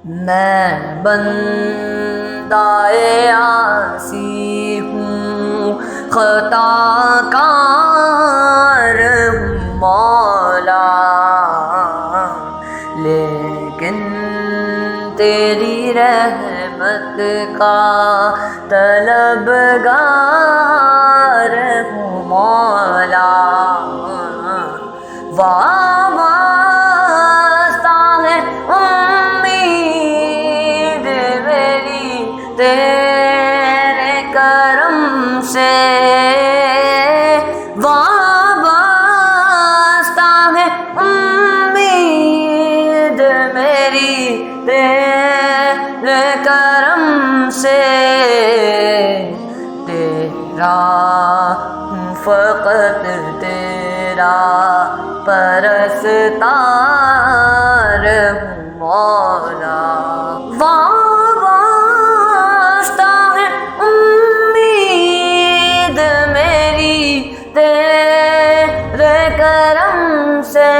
میں بندۂ عاصی ہوں، خطا کار ہوں مولا، لیکن تیری رحمت کا طلبگار ہوں مولا۔ وابستہ ہے امید میری تیرے کرم سے، وابستہ ہے امید میری تیرے کرم سے، تیرا ہوں فقط تیرا پرستار ہوں مولا۔ وابستہ ہے امید میری تیرے کرم سے،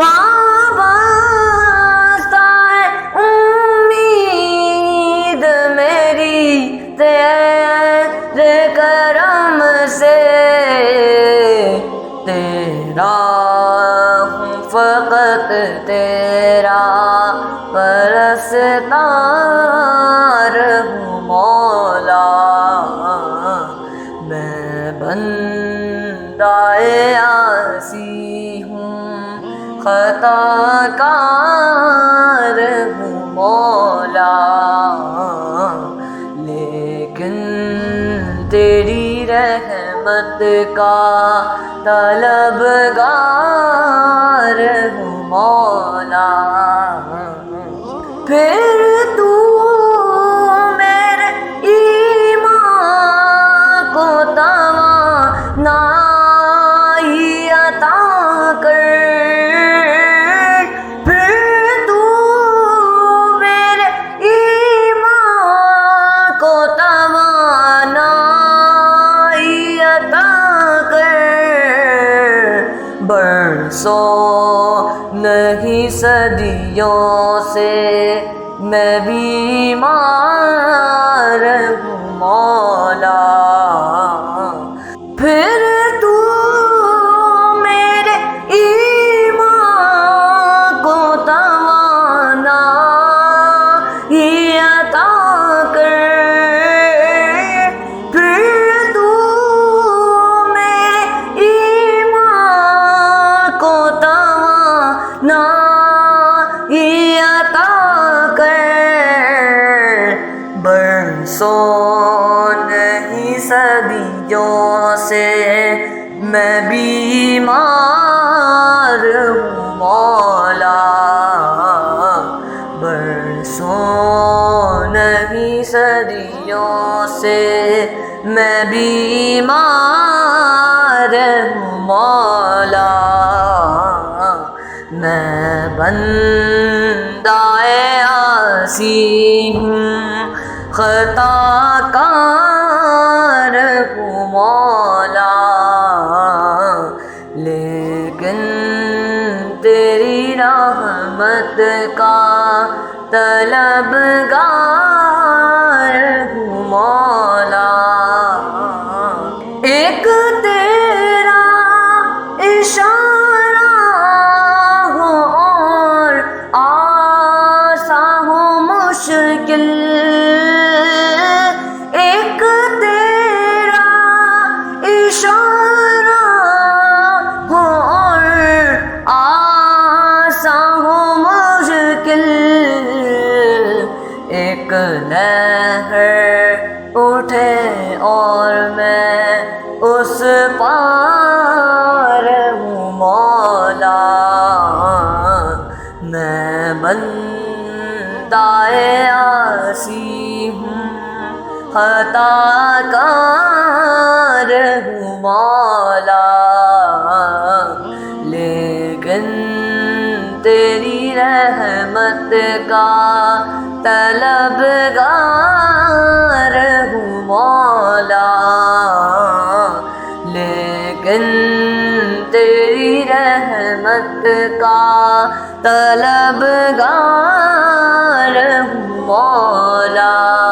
وابستہ ہے امید میری تیرے کرم سے، تیرا ہوں فقط تیرا پرستار ہوں مولا۔ میں بندۂ عاصی ہوں، خطا کار ہوں مولا، لیکن تیری رحمت کا طلبگار ہوں مولا۔ پھر تو میرے ایمان کو توانائی عطا کر، پھر تو میرے ایمان کو توانائی عطا کر، برسوں نہیں صدیوں سے میں بیمار ہوں مولا، پھر تو میرے ایمان کو توانائی عطا کر، پھر تو میرے ایمان کو توانائی عطا کر، برسوں نہیں صدیوں سے میں بیمار ہوں مولا، برسوں نہیں صدیوں سے میں بیمار ہوں مولا۔ میں بندۂ عاصی ہوں، خطا کار ہوں مولا، لیکن تیری رحمت کا طلبگار ہوں مولا۔ ایک تیرا اشارہ ہو اور آسان ہو مشکل، ایک تیرا اشارہ ہو اور آسان ہو مشکل، ایک لہر اٹھے اور میں اس پار ہوں مولا۔ میں بندۂ عاصی ہوں، خطا کار ہوں مولا، لیکن تیری رحمت کا طلبگار ہوں مولا، لیکن تیری رحمت رحمت کا طلبگار ہوں مولا.